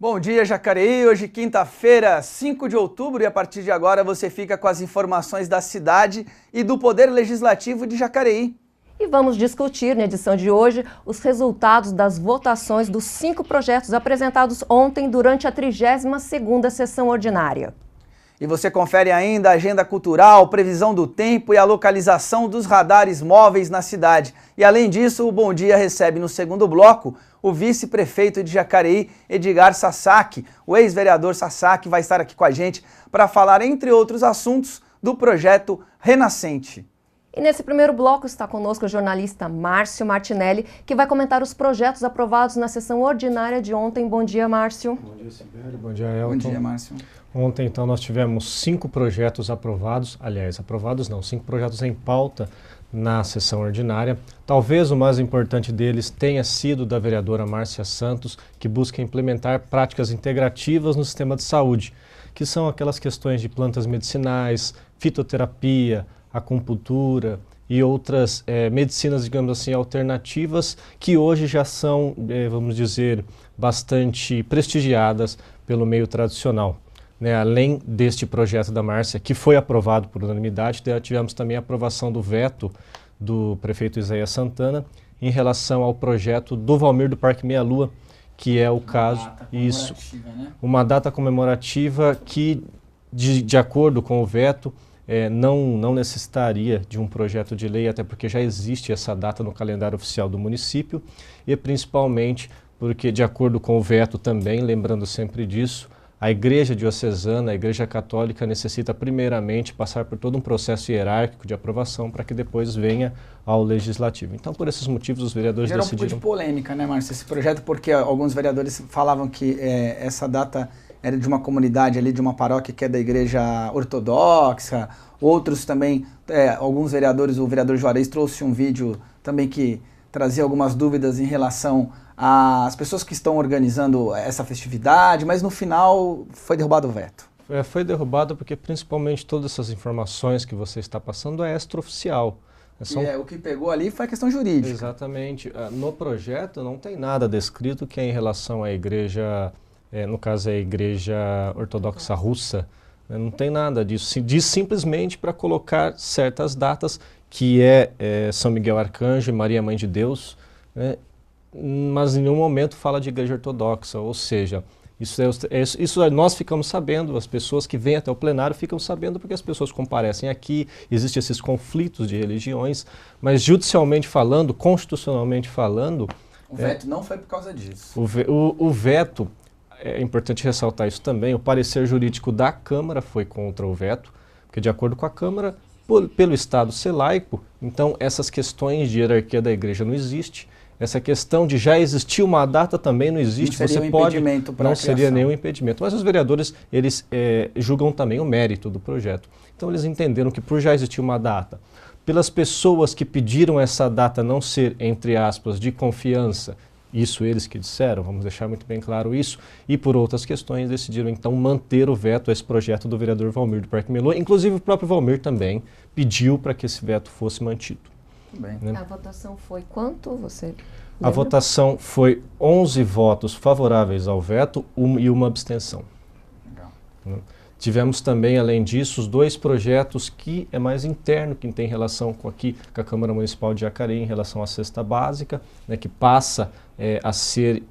Bom dia, Jacareí. Hoje, quinta-feira, 5 de outubro, e a partir de agora você fica com as informações da cidade e do Poder Legislativo de Jacareí. E vamos discutir, na edição de hoje, os resultados das votações dos 5 projetos apresentados ontem durante a 32ª sessão ordinária. E você confere ainda a agenda cultural, previsão do tempo e a localização dos radares móveis na cidade. E além disso, o Bom Dia recebe no segundo bloco o vice-prefeito de Jacareí, Edgar Sasaki. O ex-vereador Sasaki vai estar aqui com a gente para falar, entre outros assuntos, do projeto Renascente. E nesse primeiro bloco está conosco o jornalista Márcio Martinelli, que vai comentar os projetos aprovados na sessão ordinária de ontem. Bom dia, Márcio. Bom dia, Sibeli. Bom dia, Elton. Bom dia, Márcio. Ontem, então, nós tivemos 5 projetos aprovados, aprovados não, 5 projetos em pauta na sessão ordinária. Talvez o mais importante deles tenha sido da vereadora Márcia Santos, que busca implementar práticas integrativas no sistema de saúde, que são aquelas questões de plantas medicinais, fitoterapia, acupuntura e outras medicinas, digamos assim, alternativas, que hoje já são, vamos dizer, bastante prestigiadas pelo meio tradicional. Além deste projeto da Márcia, que foi aprovado por unanimidade, tivemos também a aprovação do veto do prefeito Isaías Santana em relação ao projeto do Valmir do Parque Meia Lua, que é o caso, uma data comemorativa que, de acordo com o veto, não necessitaria de um projeto de lei, até porque já existe essa data no calendário oficial do município, e principalmente porque, de acordo com o veto também, lembrando sempre disso, a Igreja Diocesana, a Igreja Católica, necessita primeiramente passar por todo um processo hierárquico de aprovação para que depois venha ao Legislativo. Então, por esses motivos, os vereadores decidiram... Gerou um pouco de polêmica, né, Márcio, esse projeto, porque alguns vereadores falavam que essa data era de uma comunidade ali, de uma paróquia que é da Igreja Ortodoxa, outros também, alguns vereadores, o vereador Juarez trouxe um vídeo também que trazia algumas dúvidas em relação às pessoas que estão organizando essa festividade, mas no final foi derrubado o veto. Foi derrubado porque principalmente todas essas informações que você está passando é extraoficial. O que pegou ali foi a questão jurídica. Exatamente. No projeto não tem nada descrito que é em relação à igreja, no caso é a Igreja Ortodoxa Russa, não tem nada disso. Se diz simplesmente para colocar certas datas, que São Miguel Arcanjo e Maria Mãe de Deus, mas em nenhum momento fala de Igreja Ortodoxa, ou seja, isso nós ficamos sabendo, as pessoas que vêm até o plenário ficam sabendo porque as pessoas comparecem aqui, existem esses conflitos de religiões, mas judicialmente falando, constitucionalmente falando... O veto não foi por causa disso. O veto, é importante ressaltar isso também, o parecer jurídico da Câmara foi contra o veto, porque de acordo com a Câmara, pelo Estado ser laico, então essas questões de hierarquia da igreja não existem. Essa questão de já existir uma data também não existe. Não seria impedimento para a criação. Não seria nenhum impedimento. Mas os vereadores, eles julgam também o mérito do projeto. Então eles entenderam que por já existir uma data, pelas pessoas que pediram essa data não ser, entre aspas, de confiança, isso eles que disseram, vamos deixar muito bem claro isso, e por outras questões decidiram então manter o veto a esse projeto do vereador Valmir do Parque Meia Lua. Inclusive o próprio Valmir também pediu para que esse veto fosse mantido. Bem. A votação foi quanto, você lembra? A votação foi 11 votos favoráveis ao veto e uma abstenção. Legal. Tivemos também, além disso, os 2 projetos que é mais interno, que tem relação com a Câmara Municipal de Jacareí em relação à cesta básica, que passa a ser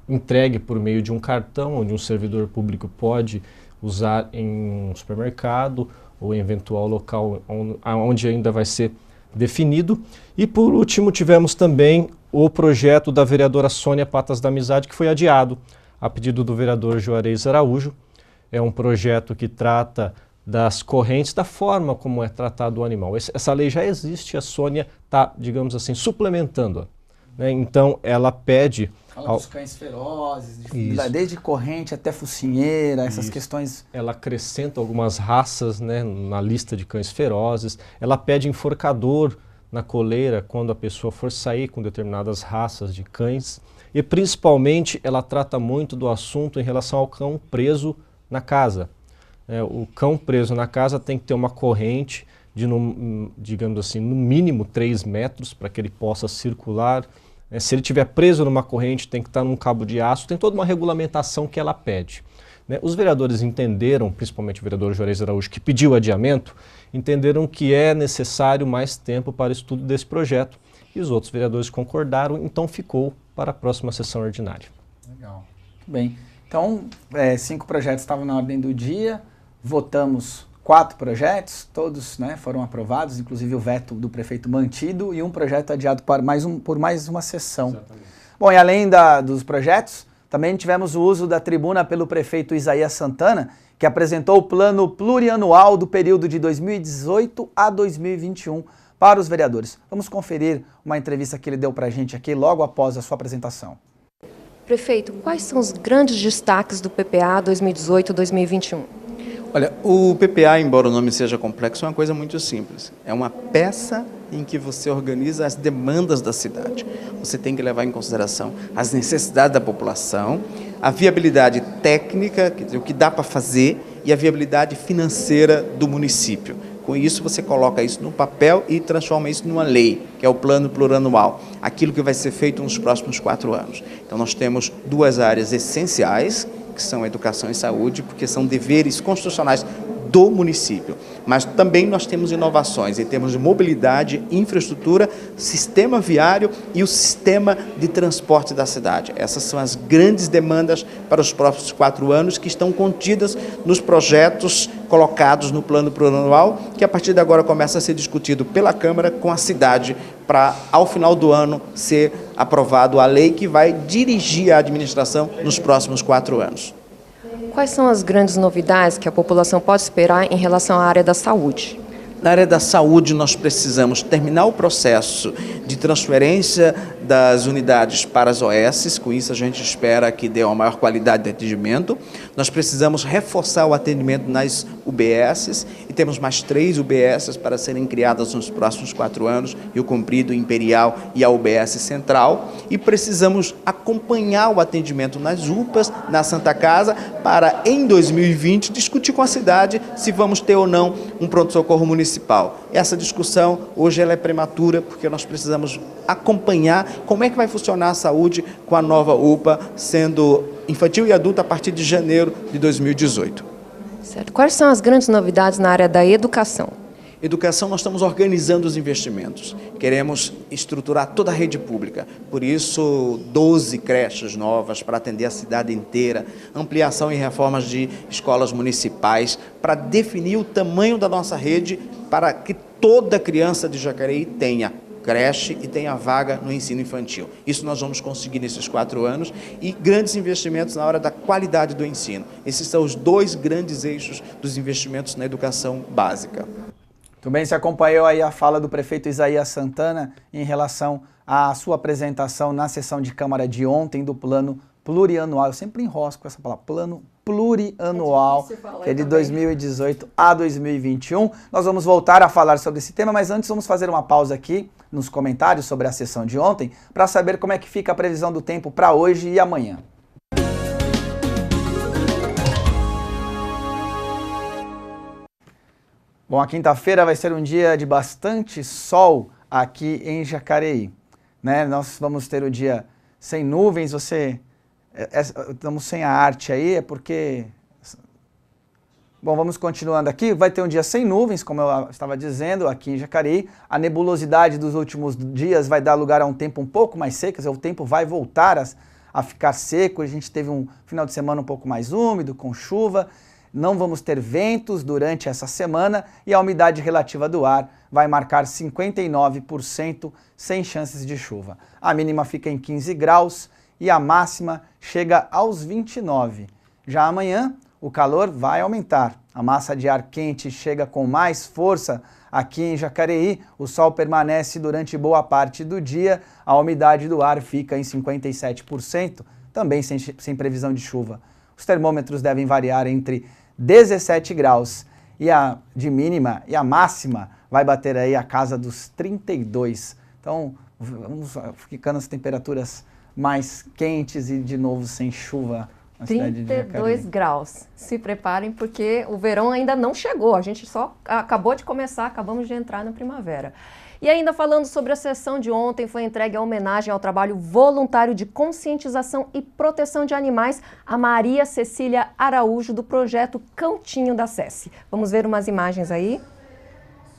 entregue por meio de um cartão, onde um servidor público pode usar em um supermercado ou em eventual local onde ainda vai ser definido. E por último tivemos também o projeto da vereadora Sônia Patas da Amizade, que foi adiado a pedido do vereador Juarez Araújo. É um projeto que trata das correntes, da forma como é tratado o animal. Essa lei já existe, a Sônia está, digamos assim, suplementando-a. Então ela pede... Fala dos cães ferozes, desde corrente até focinheira, essas questões... Ela acrescenta algumas raças na lista de cães ferozes, ela pede enforcador na coleira quando a pessoa for sair com determinadas raças de cães, e principalmente ela trata muito do assunto em relação ao cão preso na casa. O cão preso na casa tem que ter uma corrente de, digamos assim, no mínimo 3 metros para que ele possa circular Se ele estiver preso numa corrente, tem que estar num cabo de aço, tem toda uma regulamentação que ela pede. Os vereadores entenderam, principalmente o vereador Juarez Araújo, que pediu adiamento, entenderam que é necessário mais tempo para o estudo desse projeto. E os outros vereadores concordaram, então ficou para a próxima sessão ordinária. Legal. Muito bem. Então, 5 projetos estavam na ordem do dia, votamos 4 projetos, todos, né, foram aprovados, inclusive o veto do prefeito mantido e um projeto adiado por mais uma sessão. Exatamente. Bom, e além dos projetos, também tivemos o uso da tribuna pelo prefeito Isaías Santana, que apresentou o plano plurianual do período de 2018 a 2021 para os vereadores. Vamos conferir uma entrevista que ele deu para a gente aqui logo após a sua apresentação. Prefeito, quais são os grandes destaques do PPA 2018-2021? Olha, o PPA, embora o nome seja complexo, é uma coisa muito simples. É uma peça em que você organiza as demandas da cidade. Você tem que levar em consideração as necessidades da população, a viabilidade técnica, quer dizer, o que dá para fazer, e a viabilidade financeira do município. Com isso, você coloca isso no papel e transforma isso numa lei, que é o plano plurianual, aquilo que vai ser feito nos próximos 4 anos. Então, nós temos 2 áreas essenciais, que são educação e saúde, porque são deveres constitucionais do município. Mas também nós temos inovações em termos de mobilidade, infraestrutura, sistema viário e o sistema de transporte da cidade. Essas são as grandes demandas para os próximos 4 anos que estão contidas nos projetos colocados no plano plurianual, que a partir de agora começa a ser discutido pela Câmara com a cidade para, ao final do ano, ser aprovado a lei que vai dirigir a administração nos próximos 4 anos. Quais são as grandes novidades que a população pode esperar em relação à área da saúde? Na área da saúde, nós precisamos terminar o processo de transferência das unidades para as OS, com isso a gente espera que dê uma maior qualidade de atendimento. Nós precisamos reforçar o atendimento nas UBSs e temos mais 3 UBSs para serem criadas nos próximos 4 anos, Rio Comprido, Imperial e a UBS Central. E precisamos acompanhar o atendimento nas UPAs, na Santa Casa, para em 2020 discutir com a cidade se vamos ter ou não um pronto-socorro municipal. Essa discussão hoje ela é prematura porque nós precisamos acompanhar como é que vai funcionar a saúde com a nova UPA, sendo infantil e adulta a partir de janeiro de 2018. Certo. Quais são as grandes novidades na área da educação? Educação, nós estamos organizando os investimentos. Queremos estruturar toda a rede pública. Por isso, 12 creches novas para atender a cidade inteira, ampliação e reformas de escolas municipais, para definir o tamanho da nossa rede para que toda criança de Jacareí tenha creche e tenha vaga no ensino infantil. Isso nós vamos conseguir nesses 4 anos e grandes investimentos na hora da qualidade do ensino. Esses são os 2 grandes eixos dos investimentos na educação básica. Muito bem, você acompanhou aí a fala do prefeito Isaías Santana em relação à sua apresentação na sessão de Câmara de ontem do plano plurianual. Eu sempre enrosco essa palavra, plano plurianual, que é de 2018 a 2021. Nós vamos voltar a falar sobre esse tema, mas antes vamos fazer uma pausa aqui nos comentários sobre a sessão de ontem para saber como é que fica a previsão do tempo para hoje e amanhã. Bom, a quinta-feira vai ser um dia de bastante sol aqui em Jacareí, né? Nós vamos ter o dia sem nuvens, estamos sem a arte aí, é porque... Bom, vamos continuando aqui, vai ter um dia sem nuvens, como eu estava dizendo, aqui em Jacareí. A nebulosidade dos últimos dias vai dar lugar a um tempo um pouco mais seco, quer dizer, o tempo vai voltar a ficar seco, a gente teve um final de semana um pouco mais úmido, com chuva. Não vamos ter ventos durante essa semana e a umidade relativa do ar vai marcar 59% sem chances de chuva. A mínima fica em 15 graus e a máxima chega aos 29. Já amanhã, o calor vai aumentar. A massa de ar quente chega com mais força aqui em Jacareí. O sol permanece durante boa parte do dia. A umidade do ar fica em 57%, também sem previsão de chuva. Os termômetros devem variar entre 17 graus e a de mínima e a máxima vai bater aí a casa dos 32. Então, vamos ficando as temperaturas mais quentes e de novo sem chuva na cidade de Jacareí. 32 graus. Se preparem porque o verão ainda não chegou. A gente só acabou de começar, acabamos de entrar na primavera. E ainda falando sobre a sessão de ontem, foi entregue a homenagem ao trabalho voluntário de conscientização e proteção de animais a Maria Cecília Araújo, do projeto Cantinho da SESI. Vamos ver umas imagens aí.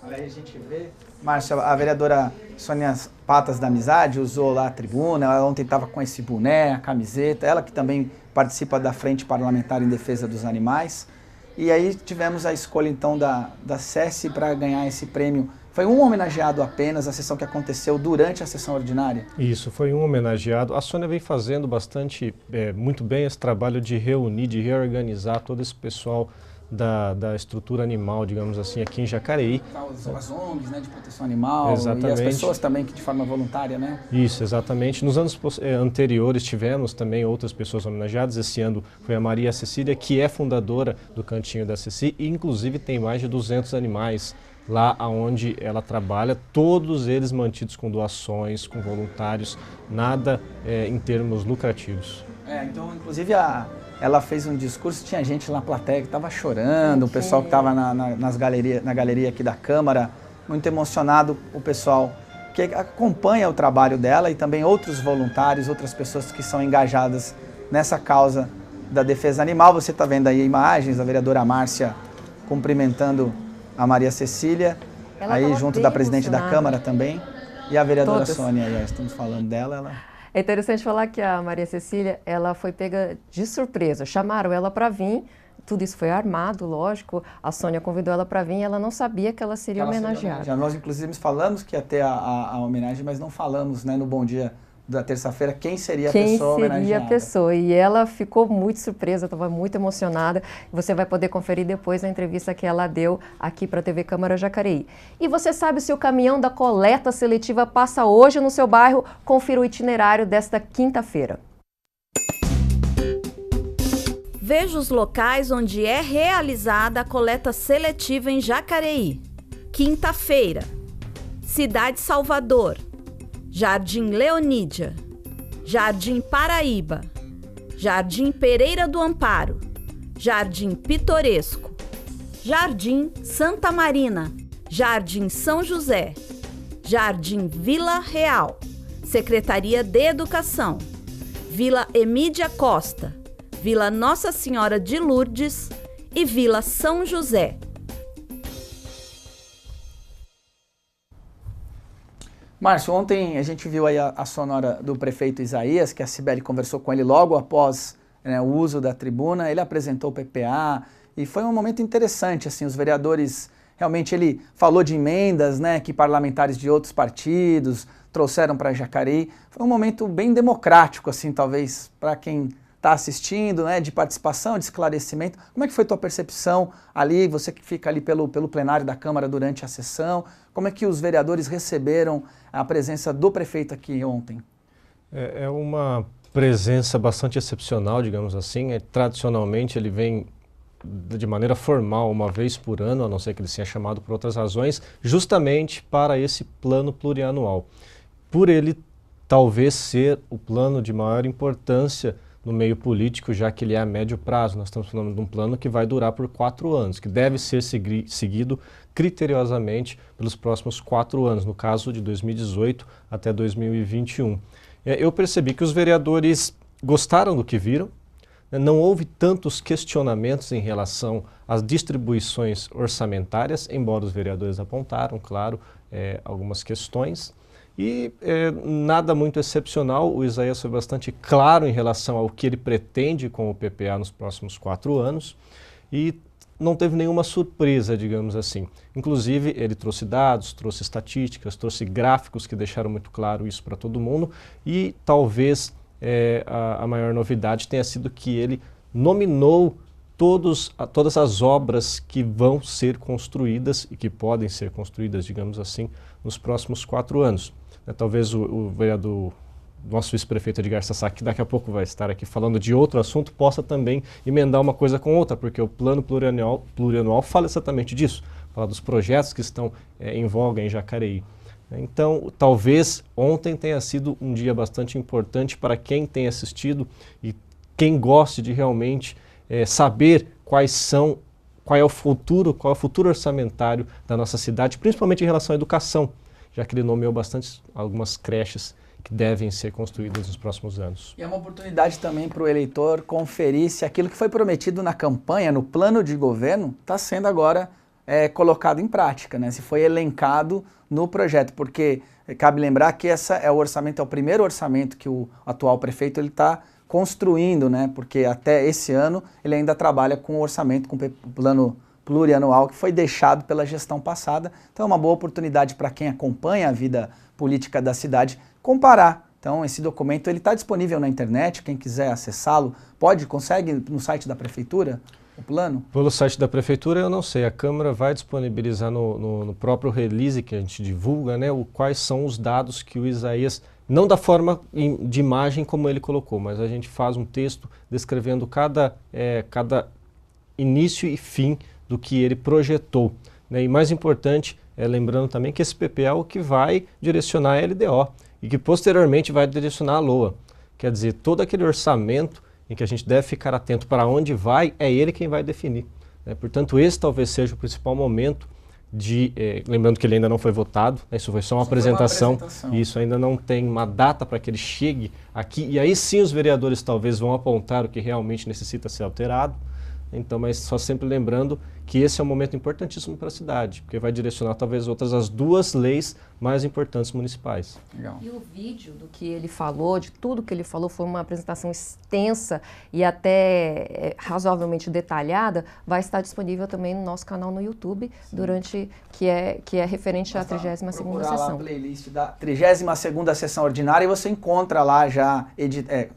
Olha aí, a gente vê, Márcia, a vereadora Sônia Patas da Amizade usou lá a tribuna, ela ontem estava com esse boné, a camiseta, ela que também participa da Frente Parlamentar em Defesa dos Animais. E aí tivemos a escolha então da SESI para ganhar esse prêmio. Foi um homenageado apenas, a sessão que aconteceu durante a sessão ordinária? Isso, foi um homenageado. A Sônia vem fazendo muito bem esse trabalho de reunir, de reorganizar todo esse pessoal da estrutura animal, digamos assim, aqui em Jacareí. As ONGs, né, de proteção animal. Exatamente. E as pessoas também que de forma voluntária, né? Isso, exatamente. Nos anos anteriores tivemos também outras pessoas homenageadas. Esse ano foi a Maria Cecília, que é fundadora do Cantinho da SESI e inclusive tem mais de 200 animais lá onde ela trabalha, todos eles mantidos com doações, com voluntários, nada em termos lucrativos. Então, inclusive, ela fez um discurso, tinha gente lá na plateia que estava chorando, o pessoal que estava na galeria aqui da Câmara, muito emocionado, o pessoal que acompanha o trabalho dela e também outros voluntários, outras pessoas que são engajadas nessa causa da defesa animal. Você está vendo aí imagens da vereadora Márcia cumprimentando a Maria Cecília, ela aí junto da presidente da Câmara também, e a vereadora Todas. Sônia, aí, estamos falando dela, É interessante falar que a Maria Cecília, ela foi pega de surpresa. Chamaram ela para vir, tudo isso foi armado, lógico. A Sônia convidou ela para vir e ela não sabia que ela seria homenageada. Nós, inclusive, falamos que ia ter a homenagem, mas não falamos, né, no Bom Dia da terça-feira quem seria a pessoa homenageada. Quem seria a pessoa. E ela ficou muito surpresa, estava muito emocionada. Você vai poder conferir depois a entrevista que ela deu aqui para a TV Câmara Jacareí. E você sabe se o caminhão da coleta seletiva passa hoje no seu bairro? Confira o itinerário desta quinta-feira. Veja os locais onde é realizada a coleta seletiva em Jacareí. Quinta-feira, Cidade Salvador, Jardim Leonídia, Jardim Paraíba, Jardim Pereira do Amparo, Jardim Pitoresco, Jardim Santa Marina, Jardim São José, Jardim Vila Real, Secretaria de Educação, Vila Emídia Costa, Vila Nossa Senhora de Lourdes e Vila São José. Márcio, ontem a gente viu aí a sonora do prefeito Isaías, que a Cibele conversou com ele logo após, né, o uso da tribuna. Ele apresentou o PPA e foi um momento interessante, assim, os vereadores, realmente ele falou de emendas, né, que parlamentares de outros partidos trouxeram para Jacareí. Foi um momento bem democrático, assim, talvez, para quem está assistindo, né, de participação, de esclarecimento. Como é que foi tua percepção ali, você que fica ali pelo plenário da Câmara durante a sessão? Como é que os vereadores receberam a presença do prefeito aqui ontem? É uma presença bastante excepcional, digamos assim. Tradicionalmente ele vem de maneira formal uma vez por ano, a não ser que ele seja chamado por outras razões, justamente para esse plano plurianual. Por ele talvez ser o plano de maior importância no meio político, já que ele é a médio prazo. Nós estamos falando de um plano que vai durar por 4 anos, que deve ser seguido criteriosamente pelos próximos 4 anos, no caso de 2018 até 2021. Eu percebi que os vereadores gostaram do que viram, né? Não houve tantos questionamentos em relação às distribuições orçamentárias, embora os vereadores apontaram, claro, algumas questões. E nada muito excepcional, o Isaías foi bastante claro em relação ao que ele pretende com o PPA nos próximos 4 anos e não teve nenhuma surpresa, digamos assim. Inclusive, ele trouxe dados, trouxe estatísticas, trouxe gráficos que deixaram muito claro isso para todo mundo e talvez a maior novidade tenha sido que ele nominou todas as obras que vão ser construídas e que podem ser construídas, digamos assim, nos próximos 4 anos. Talvez o vereador, nosso vice-prefeito Edgar Sassá, que daqui a pouco vai estar aqui falando de outro assunto, possa também emendar uma coisa com outra, porque o plano plurianual fala exatamente disso, fala dos projetos que estão em voga em Jacareí. Então, talvez ontem tenha sido um dia bastante importante para quem tem assistido e quem goste de realmente saber qual é o futuro orçamentário da nossa cidade, principalmente em relação à educação. já que ele nomeou algumas creches que devem ser construídas nos próximos anos. E é uma oportunidade também para o eleitor conferir se aquilo que foi prometido na campanha, no plano de governo, está sendo agora colocado em prática, né? Se foi elencado no projeto, porque cabe lembrar que esse é o primeiro orçamento que o atual prefeito está construindo, né? Porque até esse ano ele ainda trabalha com o orçamento, com o plano plurianual que foi deixado pela gestão passada. Então é uma boa oportunidade para quem acompanha a vida política da cidade comparar. Então esse documento ele está disponível na internet, quem quiser acessá-lo consegue no site da prefeitura o plano? Pelo site da prefeitura eu não sei, a Câmara vai disponibilizar no próprio release que a gente divulga, né, quais são os dados que o Isaías, não da forma de imagem como ele colocou, mas a gente faz um texto descrevendo cada início e fim do que ele projetou, né? E mais importante, lembrando também que esse PPA é o que vai direcionar a LDO e que posteriormente vai direcionar a LOA. Quer dizer, todo aquele orçamento em que a gente deve ficar atento para onde vai, é ele quem vai definir, né? Portanto, esse talvez seja o principal momento lembrando que ele ainda não foi votado, né? Isso foi só uma apresentação, e isso ainda não tem uma data para que ele chegue aqui, e aí sim os vereadores talvez vão apontar o que realmente necessita ser alterado. Então, mas só sempre lembrando que esse é um momento importantíssimo para a cidade, porque vai direcionar talvez as duas leis mais importantes municipais. Legal. E o vídeo do que ele falou, de tudo que ele falou, foi uma apresentação extensa e até razoavelmente detalhada, vai estar disponível também no nosso canal no YouTube, que é referente à 32ª sessão. A playlist da 32ª sessão ordinária e você encontra lá já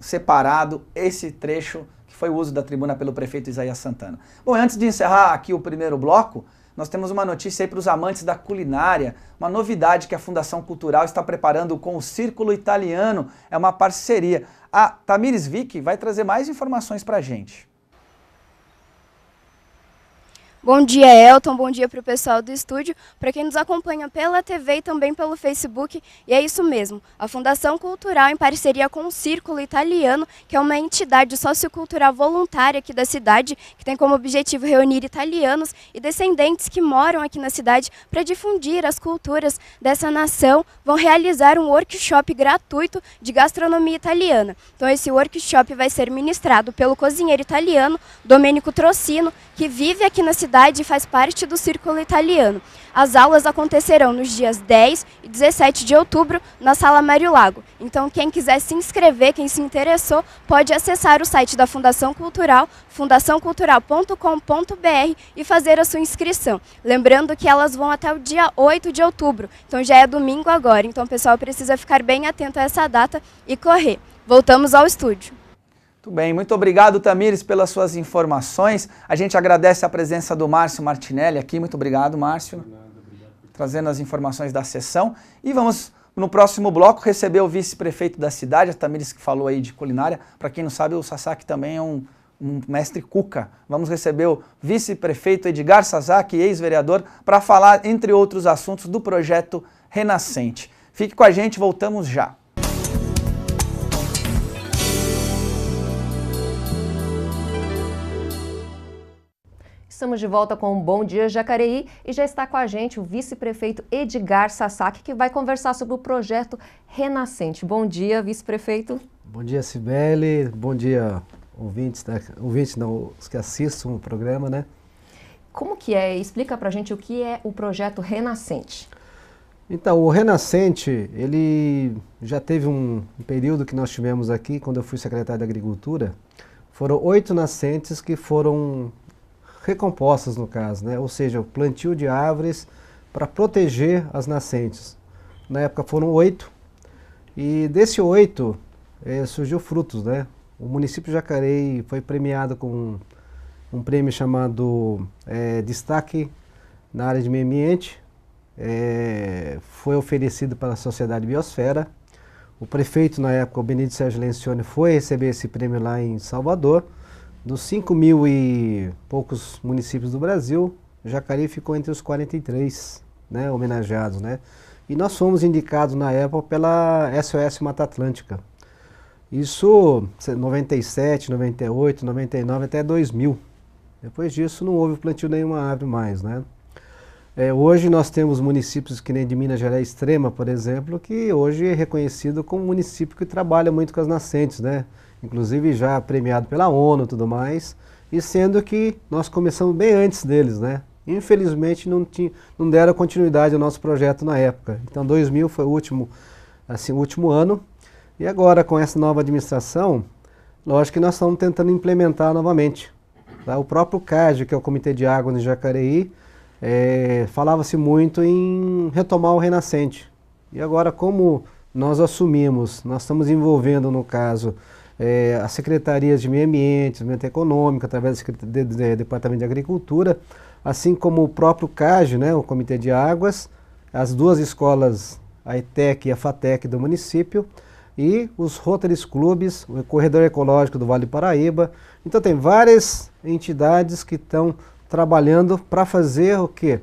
separado esse trecho foi o uso da tribuna pelo prefeito Isaías Santana. Bom, antes de encerrar aqui o primeiro bloco, nós temos uma notícia aí para os amantes da culinária, uma novidade que a Fundação Cultural está preparando com o Círculo Italiano, é uma parceria. A Tamires Vick vai trazer mais informações para a gente. Bom dia, Elton, bom dia para o pessoal do estúdio, para quem nos acompanha pela TV e também pelo Facebook, e é isso mesmo, a Fundação Cultural, em parceria com o Círculo Italiano, que é uma entidade sociocultural voluntária aqui da cidade, que tem como objetivo reunir italianos e descendentes que moram aqui na cidade para difundir as culturas dessa nação, vão realizar um workshop gratuito de gastronomia italiana. Então esse workshop vai ser ministrado pelo cozinheiro italiano Domenico Trocino, que vive aqui na cidade e faz parte do Círculo Italiano. As aulas acontecerão nos dias 10 e 17 de outubro na Sala Mário Lago. Então quem quiser se inscrever, quem se interessou, pode acessar o site da Fundação Cultural, fundaçãocultural.com.br e fazer a sua inscrição. Lembrando que elas vão até o dia 8 de outubro, então já é domingo agora. Então o pessoal precisa ficar bem atento a essa data e correr. Voltamos ao estúdio. Muito bem, muito obrigado, Tamires, pelas suas informações. A gente agradece a presença do Márcio Martinelli aqui. Muito obrigado, Márcio. Obrigado. Trazendo as informações da sessão. E vamos, no próximo bloco, receber o vice-prefeito da cidade, a Tamires, que falou aí de culinária. Para quem não sabe, o Sasaki também é um mestre cuca. Vamos receber o vice-prefeito Edgar Sasaki, ex-vereador, para falar, entre outros assuntos, do projeto Renascente. Fique com a gente, voltamos já. Estamos de volta com um Bom Dia Jacareí e já está com a gente o vice-prefeito Edgar Sasaki, que vai conversar sobre o projeto Renascente. Bom dia, vice-prefeito. Bom dia, Cibele. Bom dia, ouvintes, os que assistem o programa, né? Como que é? Explica pra gente o que é o projeto Renascente. Então, o Renascente, ele já teve um período que nós tivemos aqui, quando eu fui secretário da Agricultura, foram 8 nascentes que foram recompostas no caso, né? Ou seja, o plantio de árvores para proteger as nascentes. Na época foram 8 e desse 8 surgiu frutos, né? O município de Jacareí foi premiado com um prêmio chamado Destaque na área de meio ambiente, foi oferecido para a Sociedade Biosfera. O prefeito na época, o Benedito Sérgio Lencioni, foi receber esse prêmio lá em Salvador. Dos 5.000 e poucos municípios do Brasil, Jacareí ficou entre os 43, né, homenageados, né? E nós fomos indicados na época pela SOS Mata Atlântica. Isso 97, 98, 99 até 2000. Depois disso não houve plantio de nenhuma árvore mais, né? Hoje nós temos municípios que nem de Minas Gerais Extrema, por exemplo, que hoje é reconhecido como município que trabalha muito com as nascentes, né? Inclusive já premiado pela ONU e tudo mais, e sendo que nós começamos bem antes deles, né? Infelizmente não deram continuidade ao nosso projeto na época. Então 2000 foi o último ano, e agora com essa nova administração, lógico que nós estamos tentando implementar novamente. Tá? O próprio CAGE, que é o Comitê de Água de Jacareí, falava-se muito em retomar o Renascente. E agora, como nós assumimos, nós estamos envolvendo, no caso, as secretarias de Meio Ambiente, Desenvolvimento Econômico, através do Departamento de Agricultura, assim como o próprio CAGE, né, o Comitê de Águas, as duas escolas, a ETEC e a FATEC do município, e os Rotary Clubes, o Corredor Ecológico do Vale do Paraíba. Então tem várias entidades que estão trabalhando para fazer o quê?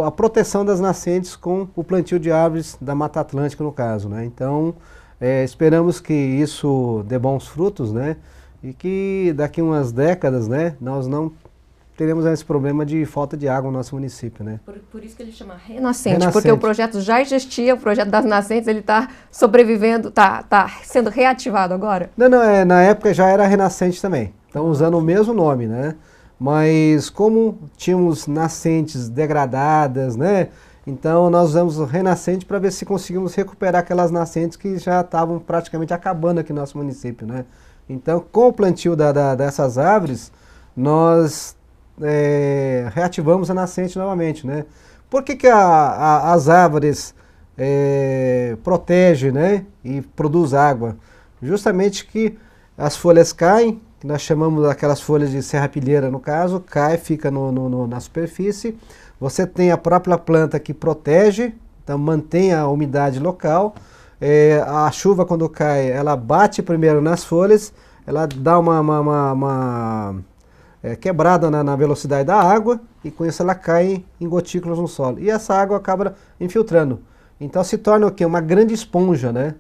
A proteção das nascentes com o plantio de árvores da Mata Atlântica, no caso, né? Então, esperamos que isso dê bons frutos, né? E que daqui umas décadas, né, nós não teremos esse problema de falta de água no nosso município, né? Por isso que ele chama Renascente, porque o projeto já existia, o projeto das nascentes, ele está sobrevivendo, está sendo reativado agora? Não, na época já era Renascente também. Estão usando o mesmo nome, né? Mas como tínhamos nascentes degradadas, né? Então nós usamos o Renascente para ver se conseguimos recuperar aquelas nascentes que já estavam praticamente acabando aqui no nosso município, né? Então com o plantio dessas árvores, nós reativamos a nascente novamente, né? Por que as árvores protegem, né? E produz água? Justamente que as folhas caem, que nós chamamos aquelas folhas de serrapilheira, no caso, cai, fica na superfície. Você tem a própria planta que protege, então mantém a umidade local. A chuva, quando cai, ela bate primeiro nas folhas, ela dá uma quebrada na velocidade da água, e com isso ela cai em gotículas no solo. E essa água acaba infiltrando. Então se torna o quê? Uma grande esponja, né?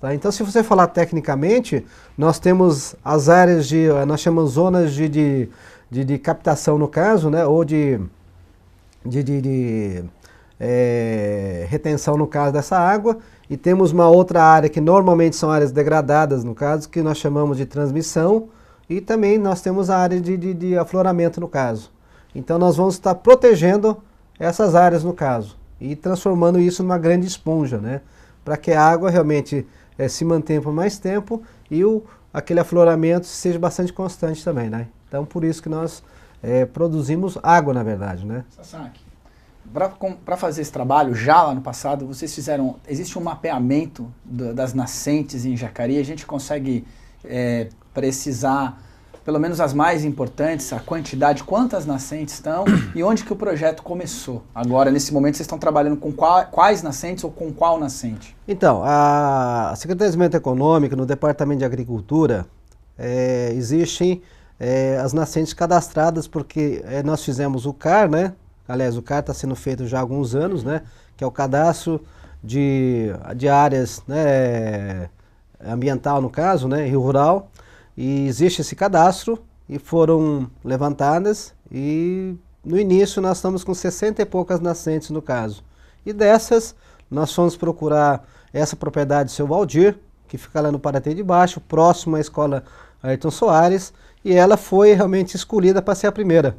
Tá? Então, se você falar tecnicamente, nós temos as áreas nós chamamos zonas de captação, no caso, né, ou de retenção, no caso dessa água, e temos uma outra área que normalmente são áreas degradadas, no caso, que nós chamamos de transmissão, e também nós temos a área de afloramento, no caso. Então, nós vamos estar protegendo essas áreas, no caso, e transformando isso numa grande esponja, né, para que a água realmente se mantenha por mais tempo e aquele afloramento seja bastante constante também, né? Então, por isso que nós produzimos água, na verdade, né? Sasaki, para fazer esse trabalho, já lá no passado, vocês fizeram, existe um mapeamento das nascentes em Jacareí, a gente consegue precisar, pelo menos as mais importantes, a quantidade, quantas nascentes estão e onde que o projeto começou? Agora, nesse momento, vocês estão trabalhando com quais nascentes ou com qual nascente? Então, a Secretaria de Desenvolvimento Econômico, no Departamento de Agricultura, existem as nascentes cadastradas, porque nós fizemos o CAR, né? Aliás, o CAR está sendo feito já há alguns anos, né? Que é o cadastro de áreas, né, ambiental, no caso, né, e rural. E existe esse cadastro e foram levantadas, e no início nós estamos com 60 e poucas nascentes, no caso. E dessas nós fomos procurar essa propriedade do seu Valdir, que fica lá no Paratê de Baixo, próximo à escola Ayrton Soares, e ela foi realmente escolhida para ser a primeira.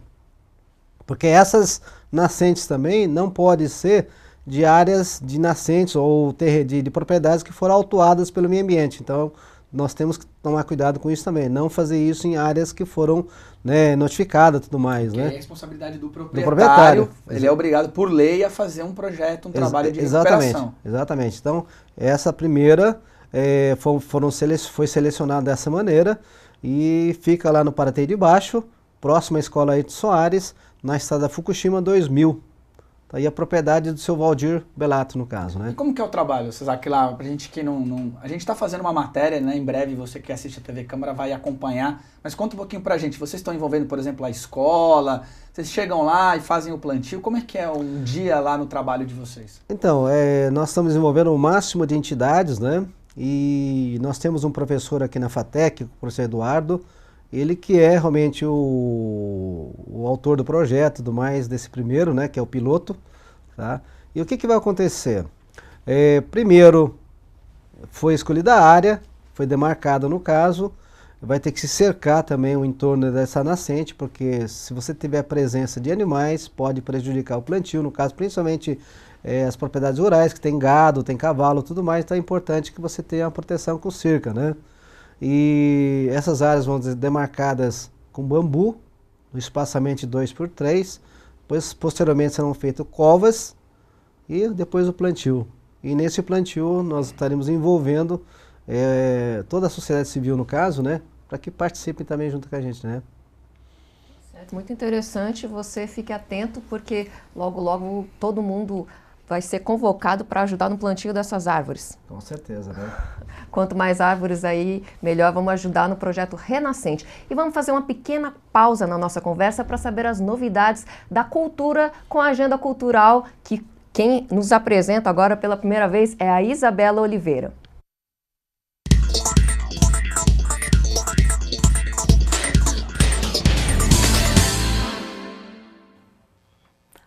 Porque essas nascentes também não podem ser de áreas de nascentes ou de propriedades que foram autuadas pelo meio ambiente. Então, nós temos que tomar cuidado com isso também, não fazer isso em áreas que foram, né, notificadas e tudo mais. Que né? é a responsabilidade do proprietário. Ele é Exato. obrigado por lei a fazer um projeto, um trabalho de recuperação. Exatamente. Então, essa primeira foi selecionada dessa maneira e fica lá no Paratê de Baixo, próximo à escola Ayrton Soares, na estrada Fukushima 2000. Tá aí a propriedade do seu Valdir Belato, no caso, né? E como que é o trabalho, Sasaki, lá, pra gente que não... A gente está fazendo uma matéria, né? Em breve, você que assiste a TV Câmara vai acompanhar. Mas conta um pouquinho pra gente. Vocês estão envolvendo, por exemplo, a escola? Vocês chegam lá e fazem o plantio? Como é que é um dia lá no trabalho de vocês? Então, nós estamos envolvendo o máximo de entidades, né? E nós temos um professor aqui na FATEC, o professor Eduardo, ele que é realmente o autor do projeto, do mais desse primeiro, né, que é o piloto, tá? E o que vai acontecer? Primeiro, foi escolhida a área, foi demarcada no caso, vai ter que se cercar também o entorno dessa nascente, porque se você tiver presença de animais, pode prejudicar o plantio, no caso, principalmente as propriedades rurais, que tem gado, tem cavalo, tudo mais, então é importante que você tenha a proteção com cerca, né? E essas áreas vão ser demarcadas com bambu, no espaçamento de 2 por 3, depois posteriormente serão feitas covas e depois o plantio. E nesse plantio nós estaremos envolvendo toda a sociedade civil no caso, né, para que participem também junto com a gente, né. Certo, muito interessante, você fique atento porque logo logo todo mundo vai ser convocado para ajudar no plantio dessas árvores. Com certeza, né. Quanto mais árvores aí, melhor. Vamos ajudar no projeto Renascente. E vamos fazer uma pequena pausa na nossa conversa para saber as novidades da cultura com a agenda cultural, que quem nos apresenta agora pela primeira vez é a Isabela Oliveira.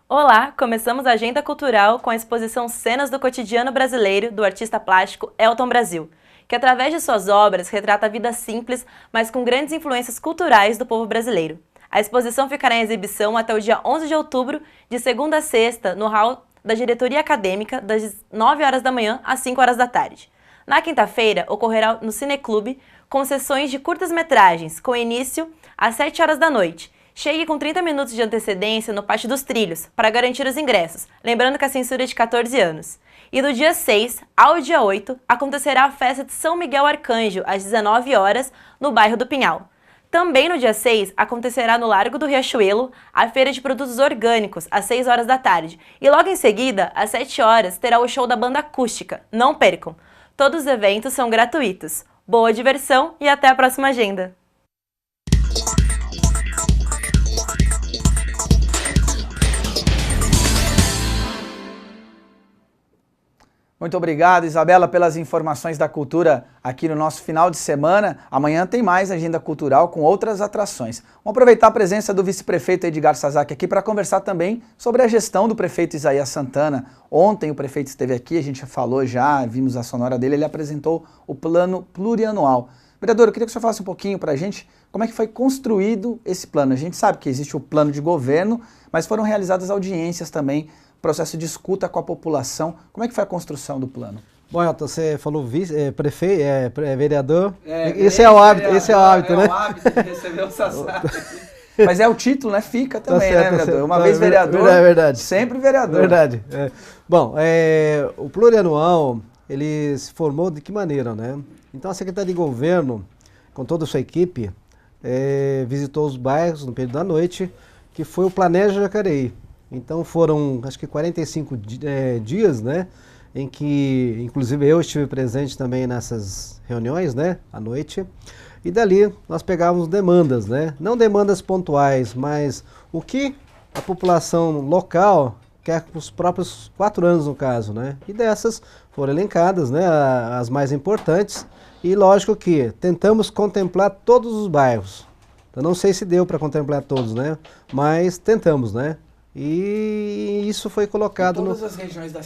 Olá, começamos a Agenda Cultural com a exposição Cenas do Cotidiano Brasileiro do artista plástico Elton Brasil, que através de suas obras retrata a vida simples, mas com grandes influências culturais do povo brasileiro. A exposição ficará em exibição até o dia 11 de outubro, de segunda a sexta, no hall da diretoria acadêmica, das 9 horas da manhã às 5 horas da tarde. Na quinta-feira, ocorrerá no Cineclube, com sessões de curtas-metragens, com início às 7 horas da noite. Chegue com 30 minutos de antecedência no Pátio dos Trilhos, para garantir os ingressos, lembrando que a censura é de 14 anos. E do dia 6 ao dia 8, acontecerá a festa de São Miguel Arcanjo, às 19 horas, no bairro do Pinhal. Também no dia 6, acontecerá no Largo do Riachuelo a Feira de Produtos Orgânicos, às 6 horas da tarde. E logo em seguida, às 7 horas, terá o show da banda acústica. Não percam! Todos os eventos são gratuitos. Boa diversão e até a próxima agenda! Muito obrigado, Isabela, pelas informações da cultura aqui no nosso final de semana. Amanhã tem mais agenda cultural com outras atrações. Vamos aproveitar a presença do vice-prefeito Edgar Sasaki aqui para conversar também sobre a gestão do prefeito Isaías Santana. Ontem o prefeito esteve aqui, a gente falou já, vimos a sonora dele, ele apresentou o plano plurianual. Vereador, eu queria que o senhor falasse um pouquinho para a gente como é que foi construído esse plano. A gente sabe que existe o plano de governo, mas foram realizadas audiências também, processo de escuta com a população. Como é que foi a construção do plano? Bom, Elton, você falou vereador. Esse é o hábito, né? É o hábito de receber o Sasaki. Mas é o título, né? Fica também, tá certo, né, vereador? Uma vez vereador, é verdade. Sempre vereador. Verdade. Bom, o plurianual, ele se formou de que maneira, né? Então a Secretaria de Governo, com toda a sua equipe, visitou os bairros no período da noite, que foi o Planeja Jacareí. Então foram, acho que 45 dias, né, em que, inclusive eu estive presente também nessas reuniões, né, à noite, e dali nós pegávamos demandas, né, não demandas pontuais, mas o que a população local quer para os próprios 4 anos, no caso, né, e dessas foram elencadas, né, as mais importantes, e lógico que tentamos contemplar todos os bairros. Eu não sei se deu para contemplar todos, né, mas tentamos, né. E isso foi colocado em todas as regiões da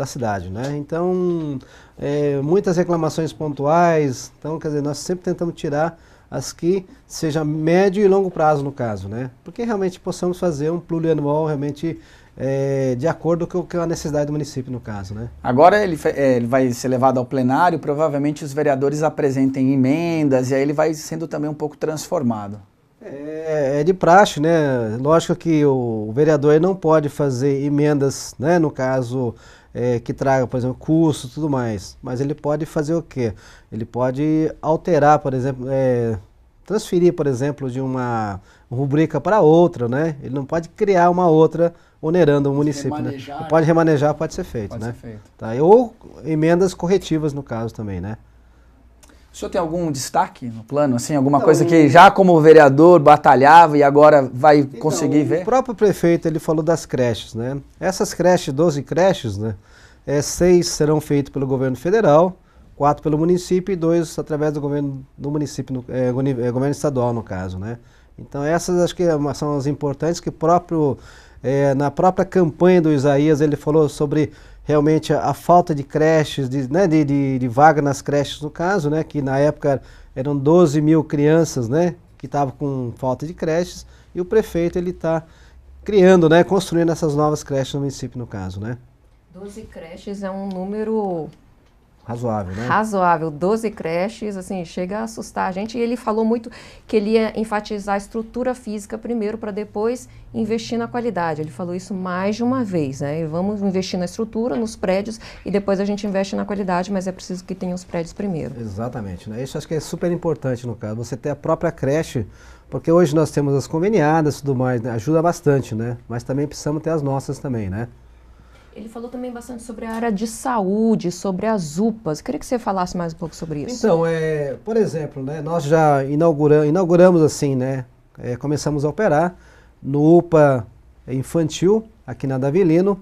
cidade, né? Então, muitas reclamações pontuais. Então, quer dizer, nós sempre tentamos tirar as que seja médio e longo prazo, no caso, né? Porque realmente possamos fazer um plurianual realmente de acordo com a necessidade do município, no caso, né? Agora ele vai ser levado ao plenário, provavelmente os vereadores apresentem emendas e aí ele vai sendo também um pouco transformado. É de praxe, né? Lógico que o vereador não pode fazer emendas, né? No caso, que traga, por exemplo, custo e tudo mais. Mas ele pode fazer o quê? Ele pode alterar, por exemplo, transferir, por exemplo, de uma rubrica para outra, né? Ele não pode criar uma outra onerando o município, né? Pode remanejar, pode ser feito, né? Tá? Ou emendas corretivas, no caso, também, né? O senhor tem algum destaque no plano, assim, alguma coisa que já como vereador batalhava e agora vai conseguir ver? O próprio prefeito, ele falou das creches, né? Essas creches, 12 creches, né? 6 serão feitas pelo governo federal, 4 pelo município e 2 através do governo do município, governo estadual no caso, né? Então essas acho que são as importantes que na própria campanha do Isaías ele falou sobre realmente a falta de creches, de vaga nas creches no caso, né? Que na época eram 12 mil crianças, né? Que estavam com falta de creches e o prefeito ele está criando, né? Construindo essas novas creches no município no caso, né? 12 creches é um número razoável, né? Razoável. 12 creches, assim, chega a assustar a gente. E ele falou muito que ele ia enfatizar a estrutura física primeiro para depois investir na qualidade. Ele falou isso mais de uma vez, né? E vamos investir na estrutura, nos prédios e depois a gente investe na qualidade, mas é preciso que tenha os prédios primeiro. Exatamente, né? Isso acho que é super importante no caso. Você ter a própria creche, porque hoje nós temos as conveniadas e tudo mais, né? Ajuda bastante, né? Mas também precisamos ter as nossas também, né? Ele falou também bastante sobre a área de saúde, sobre as UPAs. Queria que você falasse mais um pouco sobre isso. Então, por exemplo, né, nós já inauguramos assim, né, começamos a operar no UPA infantil, aqui na Davilino.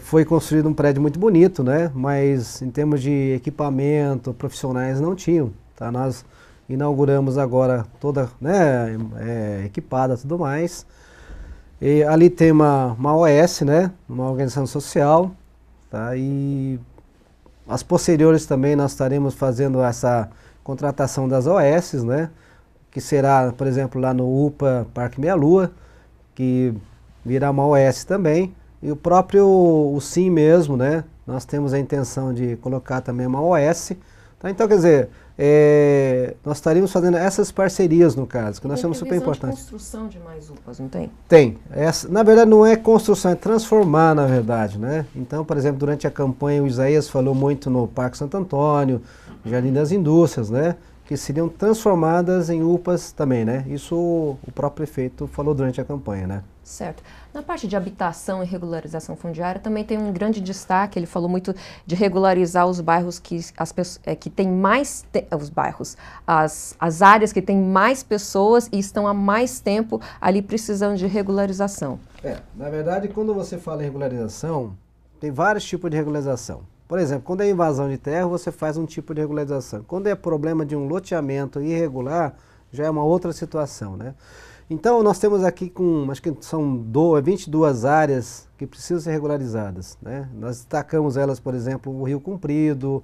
Foi construído um prédio muito bonito, né, mas em termos de equipamento, profissionais não tinham. Tá? Nós inauguramos agora toda, né, equipada e tudo mais. E ali tem uma OS, né, uma organização social, tá? E as posteriores também nós estaremos fazendo essa contratação das OS, né, que será, por exemplo, lá no UPA Parque Meia Lua, que virá uma OS também, e o próprio SIM mesmo, né, nós temos a intenção de colocar também uma OS, tá? Então, quer dizer, nós estaríamos fazendo essas parcerias no caso, que nós achamos super importante. Tem construção de mais UPAs, não tem? Tem. Na verdade não é construção, é transformar na verdade, né? Então, por exemplo, durante a campanha o Isaías falou muito no Parque Santo Antônio, Jardim das Indústrias, né? Que seriam transformadas em UPAs também, né? Isso o próprio prefeito falou durante a campanha, né? Certo. Na parte de habitação e regularização fundiária também tem um grande destaque. Ele falou muito de regularizar os bairros que têm mais os bairros, as áreas que têm mais pessoas e estão há mais tempo ali precisando de regularização. Na verdade, quando você fala em regularização, tem vários tipos de regularização. Por exemplo, quando é invasão de terra, você faz um tipo de regularização. Quando é problema de um loteamento irregular, já é uma outra situação, né? Então, nós temos aqui acho que são 22 áreas que precisam ser regularizadas, né? Nós destacamos elas, por exemplo, o Rio Comprido,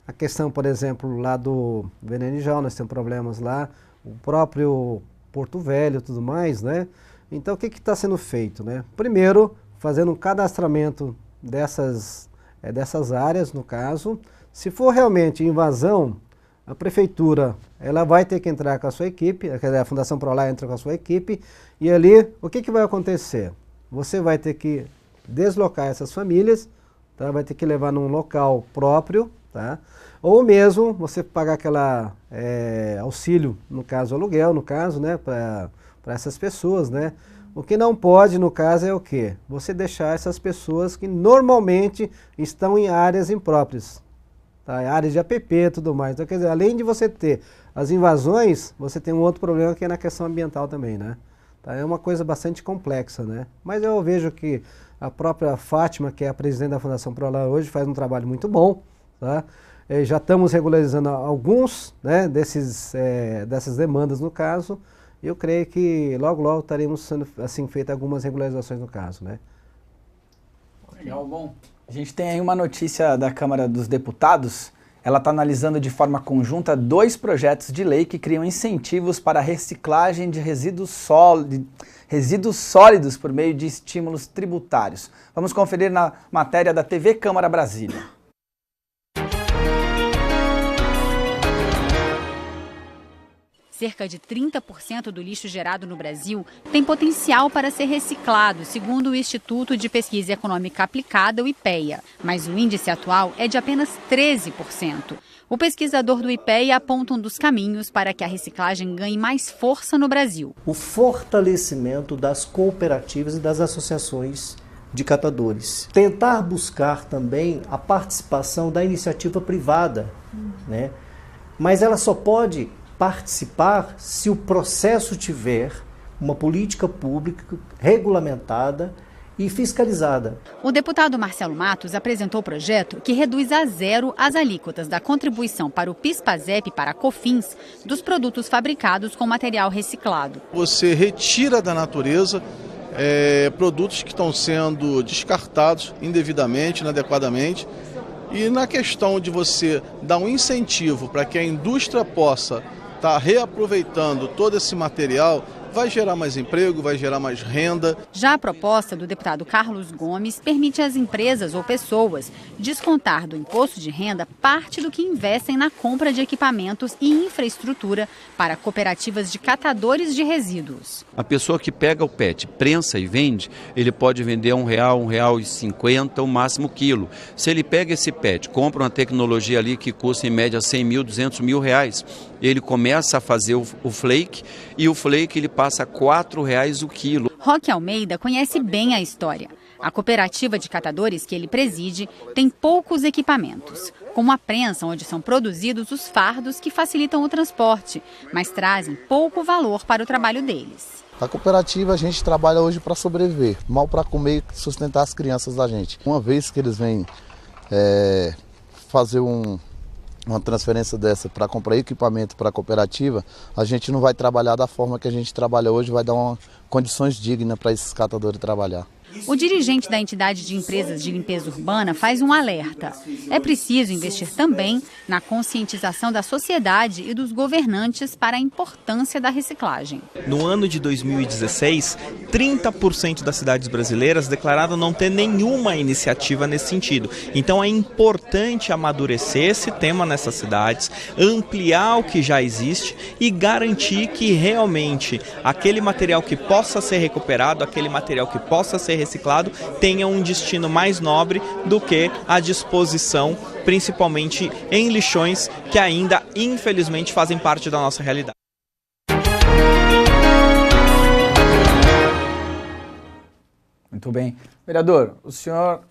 a questão, por exemplo, lá do Venenijal, nós temos problemas lá, o próprio Porto Velho e tudo mais, né? Então, o que está sendo feito, né? Primeiro, fazendo um cadastramento dessas áreas, no caso. Se for realmente invasão, a prefeitura ela vai ter que entrar com a sua equipe, a Fundação Prolar entra com a sua equipe, e ali o que vai acontecer? Você vai ter que deslocar essas famílias, tá? Vai ter que levar num local próprio, tá? Ou mesmo você pagar aquela auxílio, no caso aluguel, no caso, né, para essas pessoas, né? O que não pode, no caso, é o quê? Você deixar essas pessoas que normalmente estão em áreas impróprias, tá? Áreas de APP e tudo mais. Então, quer dizer, além de você ter as invasões, você tem um outro problema que é na questão ambiental também, né? Tá? É uma coisa bastante complexa, né? Mas eu vejo que a própria Fátima, que é a presidente da Fundação Prolar hoje, faz um trabalho muito bom, tá? Já estamos regularizando alguns, né, dessas demandas no caso. Eu creio que logo estaremos sendo assim feitas algumas regularizações no caso, né? Legal, bom. A gente tem aí uma notícia da Câmara dos Deputados. Ela está analisando de forma conjunta 2 projetos de lei que criam incentivos para a reciclagem de resíduos sólidos por meio de estímulos tributários. Vamos conferir na matéria da TV Câmara Brasília. Cerca de 30% do lixo gerado no Brasil tem potencial para ser reciclado, segundo o Instituto de Pesquisa Econômica Aplicada, o IPEA. Mas o índice atual é de apenas 13%. O pesquisador do IPEA aponta um dos caminhos para que a reciclagem ganhe mais força no Brasil. O fortalecimento das cooperativas e das associações de catadores. Tentar buscar também a participação da iniciativa privada, né? Mas ela só pode participar se o processo tiver uma política pública regulamentada e fiscalizada. O deputado Marcelo Matos apresentou o projeto que reduz a zero as alíquotas da contribuição para o PIS/PASEP e para a COFINS dos produtos fabricados com material reciclado. Você retira da natureza produtos que estão sendo descartados indevidamente, inadequadamente, e na questão de você dar um incentivo para que a indústria possa estar reaproveitando todo esse material, vai gerar mais emprego, vai gerar mais renda. Já a proposta do deputado Carlos Gomes permite às empresas ou pessoas descontar do imposto de renda parte do que investem na compra de equipamentos e infraestrutura para cooperativas de catadores de resíduos. A pessoa que pega o PET, prensa e vende, ele pode vender a R$1, R$1,50, o máximo quilo. Se ele pega esse PET, compra uma tecnologia ali que custa em média 100 mil, 200 mil reais, ele começa a fazer o flake e o flake ele passa a R$4 o quilo. Roque Almeida conhece bem a história. A cooperativa de catadores que ele preside tem poucos equipamentos, como a prensa, onde são produzidos os fardos que facilitam o transporte, mas trazem pouco valor para o trabalho deles. A cooperativa a gente trabalha hoje para sobreviver, mal para comer e sustentar as crianças da gente. Uma vez que eles vêm fazer uma transferência dessa para comprar equipamento para a cooperativa, a gente não vai trabalhar da forma que a gente trabalha hoje, vai dar condições dignas para esses catadores trabalhar. O dirigente da entidade de empresas de limpeza urbana faz um alerta. É preciso investir também na conscientização da sociedade e dos governantes para a importância da reciclagem. No ano de 2016, 30% das cidades brasileiras declararam não ter nenhuma iniciativa nesse sentido. Então é importante amadurecer esse tema nessas cidades, ampliar o que já existe e garantir que realmente aquele material que possa ser recuperado, aquele material que possa ser reciclado, tenha um destino mais nobre do que a disposição, principalmente em lixões que ainda, infelizmente, fazem parte da nossa realidade. Muito bem. Vereador, o senhor,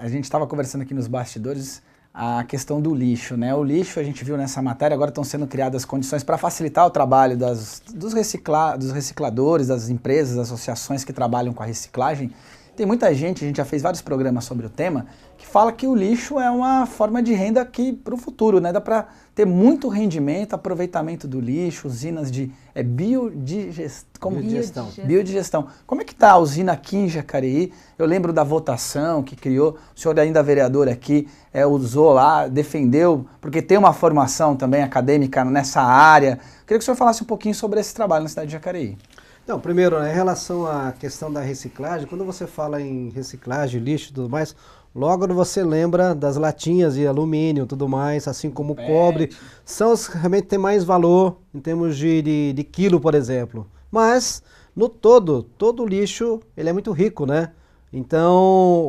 a gente estava conversando aqui nos bastidores a questão do lixo, né? O lixo, a gente viu nessa matéria, agora estão sendo criadas condições para facilitar o trabalho dos recicladores, das empresas, das associações que trabalham com a reciclagem. Tem muita gente, a gente já fez vários programas sobre o tema, que fala que o lixo é uma forma de renda aqui para o futuro, né? Dá para ter muito rendimento, aproveitamento do lixo, usinas de biodigestão. Como é que está a usina aqui em Jacareí? Eu lembro da votação que criou, o senhor ainda vereador aqui, usou lá, defendeu, porque tem uma formação também acadêmica nessa área. Queria que o senhor falasse um pouquinho sobre esse trabalho na cidade de Jacareí. Não, primeiro, em relação à questão da reciclagem, quando você fala em reciclagem, lixo e tudo mais, logo você lembra das latinhas de alumínio e tudo mais, assim como o cobre, são os que realmente têm mais valor em termos de quilo, por exemplo. Mas, no todo lixo, ele é muito rico, né? Então,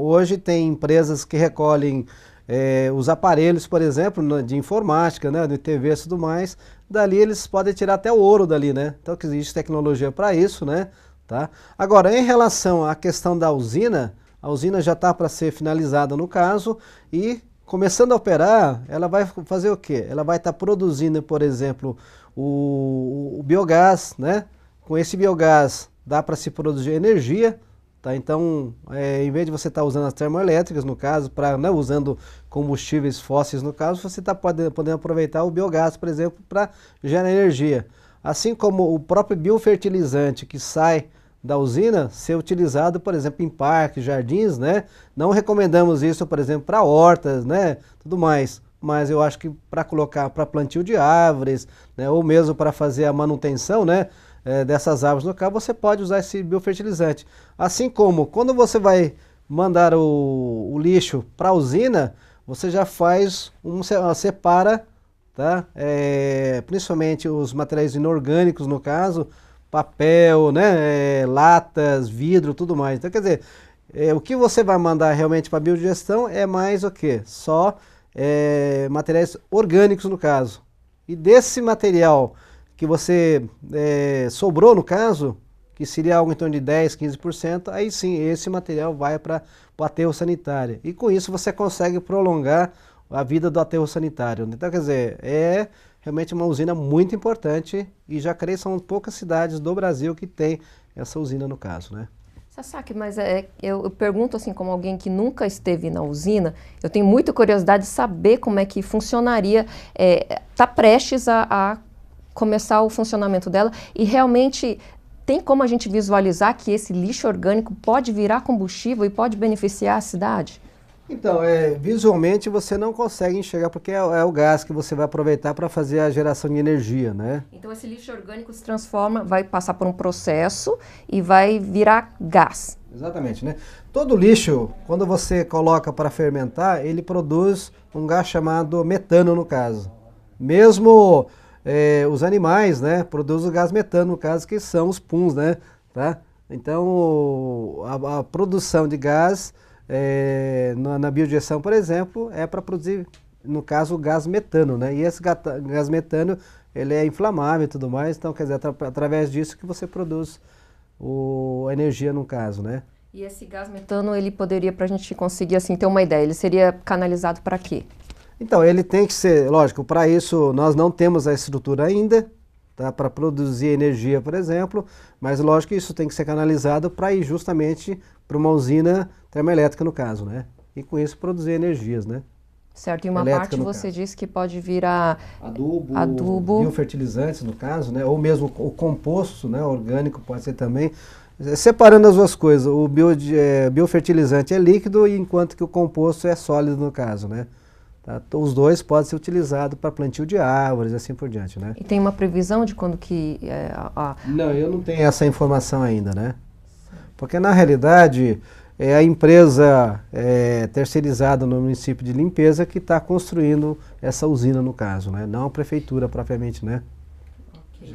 hoje tem empresas que recolhem os aparelhos, por exemplo, de informática, né, de TV e tudo mais, dali eles podem tirar até o ouro dali, né? Então existe tecnologia para isso, né? Tá? Agora, em relação à questão da usina, a usina já está para ser finalizada no caso e começando a operar, ela vai fazer o quê? Ela vai estar produzindo, por exemplo, o biogás, né? Com esse biogás dá para se produzir energia. Tá? Então, em vez de você estar usando as termoelétricas, no caso, usando combustíveis fósseis, no caso, você está podendo aproveitar o biogás, por exemplo, para gerar energia. Assim como o próprio biofertilizante que sai da usina, ser utilizado, por exemplo, em parques, jardins, né? Não recomendamos isso, por exemplo, para hortas, né? Tudo mais. Mas eu acho que para colocar para plantio de árvores, né? Ou mesmo para fazer a manutenção, né? Dessas árvores no caso, você pode usar esse biofertilizante. Assim como quando você vai mandar o lixo para a usina, você já faz, separa, tá? Principalmente os materiais inorgânicos no caso, papel, né? Latas, vidro, tudo mais. Então quer dizer, o que você vai mandar realmente para a biodigestão é mais o quê? Só materiais orgânicos no caso. E desse material que você sobrou no caso, que seria algo em torno de 10, 15%, aí sim, esse material vai para o aterro sanitário. E com isso você consegue prolongar a vida do aterro sanitário. Então, quer dizer, é realmente uma usina muito importante e Jacareí são poucas cidades do Brasil que tem essa usina no caso, né? Sasaki, mas eu pergunto assim, como alguém que nunca esteve na usina, eu tenho muita curiosidade de saber como é que funcionaria, está prestes a começar o funcionamento dela e realmente tem como a gente visualizar que esse lixo orgânico pode virar combustível e pode beneficiar a cidade? Então, visualmente você não consegue enxergar porque é o gás que você vai aproveitar para fazer a geração de energia, né? Então esse lixo orgânico se transforma, vai passar por um processo e vai virar gás. Exatamente, né? Todo lixo, quando você coloca para fermentar, ele produz um gás chamado metano, no caso. Mesmo os animais, né, produzem o gás metano, no caso, que são os puns, né? Tá? Então, a produção de gás na biodigestão, por exemplo, é para produzir, no caso, o gás metano, né? E esse gás metano, ele é inflamável e tudo mais, então, quer dizer, através disso que você produz a energia, no caso, né? E esse gás metano, ele poderia, para a gente conseguir, assim, ter uma ideia, ele seria canalizado para quê? Então, ele tem que ser, lógico, para isso nós não temos a estrutura ainda, tá, para produzir energia, por exemplo, mas lógico que isso tem que ser canalizado para ir justamente para uma usina termoelétrica, no caso, né? E com isso produzir energias, né? Certo, e uma parte você disse que pode virar adubo, biofertilizantes, no caso, né? Ou mesmo o composto, né, orgânico pode ser também. Separando as duas coisas, o biofertilizante é líquido, enquanto que o composto é sólido, no caso, né? Tá? Os dois podem ser utilizados para plantio de árvores e assim por diante, né? E tem uma previsão de quando que... Não, eu não tenho essa informação ainda, né? Porque na realidade é a empresa terceirizada no município de limpeza que está construindo essa usina, no caso, né? Não a prefeitura propriamente, né? Okay.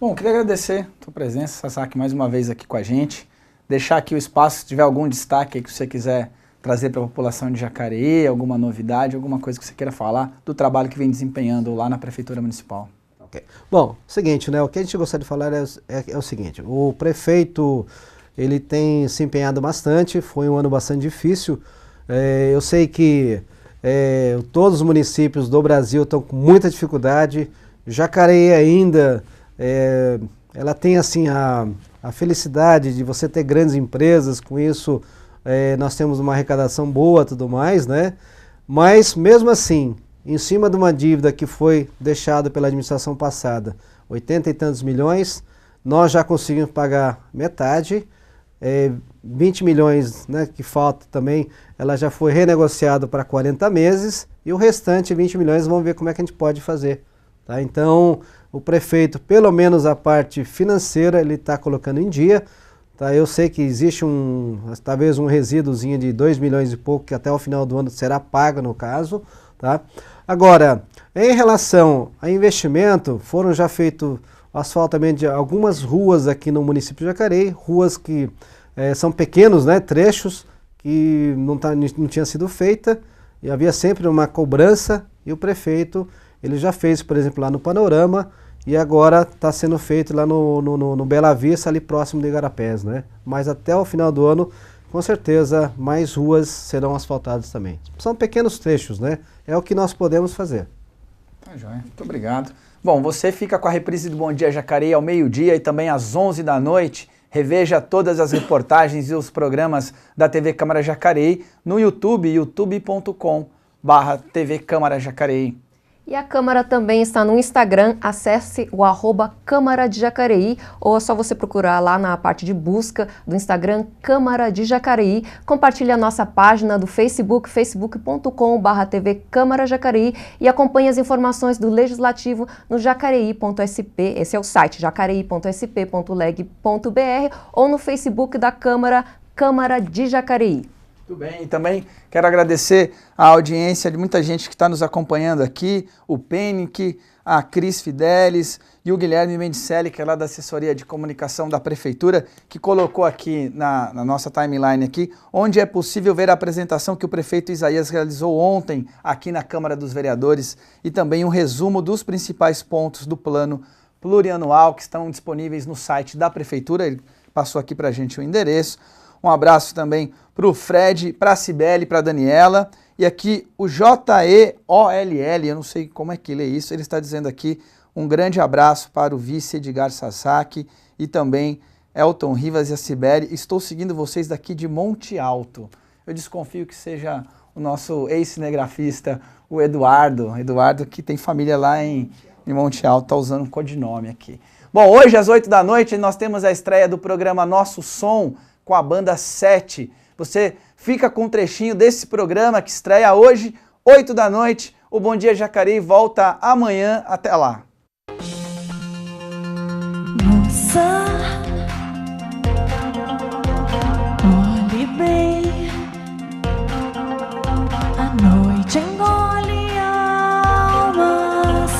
Bom, queria agradecer a tua presença, Sasaki, mais uma vez aqui com a gente. Deixar aqui o espaço, se tiver algum destaque aí que você quiser trazer para a população de Jacareí, alguma novidade, alguma coisa que você queira falar do trabalho que vem desempenhando lá na Prefeitura Municipal. Okay. Bom, seguinte, né? O que a gente gostaria de falar é o seguinte, o prefeito, ele tem se empenhado bastante, foi um ano bastante difícil. Eu sei que todos os municípios do Brasil estão com muita dificuldade. Jacareí ainda, ela tem assim a felicidade de você ter grandes empresas, com isso nós temos uma arrecadação boa e tudo mais, né? Mas mesmo assim, em cima de uma dívida que foi deixada pela administração passada, 80 e tantos milhões, nós já conseguimos pagar metade, 20 milhões, né, que falta também, ela já foi renegociada para 40 meses, e o restante, 20 milhões, vamos ver como é que a gente pode fazer. Tá? Então, o prefeito, pelo menos a parte financeira, ele está colocando em dia. Tá? Eu sei que existe talvez um resíduozinho de 2 milhões e pouco, que até o final do ano será pago no caso. Tá? Agora, em relação a investimento, foram já feitos asfaltamento de algumas ruas aqui no município de Jacareí, ruas que são pequenos, né, trechos que não tinha sido feita, e havia sempre uma cobrança, e o prefeito ele já fez, por exemplo, lá no Panorama, e agora está sendo feito lá no Bela Vista, ali próximo de Igarapés, né? Mas até o final do ano, com certeza, mais ruas serão asfaltadas também. São pequenos trechos, né? É o que nós podemos fazer. Tá joia, muito obrigado. Bom, você fica com a reprise do Bom Dia Jacareí ao meio-dia e também às 11 da noite. Reveja todas as reportagens e os programas da TV Câmara Jacareí no YouTube, youtube.com/TV Câmara Jacareí. E a Câmara também está no Instagram, acesse o @Câmara de Jacareí, ou é só você procurar lá na parte de busca do Instagram Câmara de Jacareí. Compartilhe a nossa página do Facebook, facebook.com/TV Câmara Jacareí, e acompanhe as informações do Legislativo no jacareí.sp, esse é o site, jacareí.sp.leg.br, ou no Facebook da Câmara, Câmara de Jacareí. Muito bem, e também quero agradecer a audiência de muita gente que está nos acompanhando aqui, o Penick, a Cris Fidelis e o Guilherme Mendicelli, que é lá da assessoria de comunicação da Prefeitura, que colocou aqui na nossa timeline aqui, onde é possível ver a apresentação que o prefeito Isaías realizou ontem aqui na Câmara dos Vereadores, e também um resumo dos principais pontos do plano plurianual que estão disponíveis no site da Prefeitura. Ele passou aqui para a gente o endereço. Um abraço também para o Fred, para a Cibele, para a Daniela. E aqui o JEOLL, eu não sei como é que lê isso, ele está dizendo aqui um grande abraço para o vice Edgar Sasaki e também Elton Rivas e a Sibeli. Estou seguindo vocês daqui de Monte Alto. Eu desconfio que seja o nosso ex-cinegrafista, o Eduardo. Eduardo, que tem família lá em Monte Alto, está usando um codinome aqui. Bom, hoje às 8 da noite nós temos a estreia do programa Nosso Som com a banda 7. Você fica com um trechinho desse programa que estreia hoje, 8 da noite. O Bom Dia Jacareí volta amanhã. Até lá. Moça, olhe bem, a noite engole almas.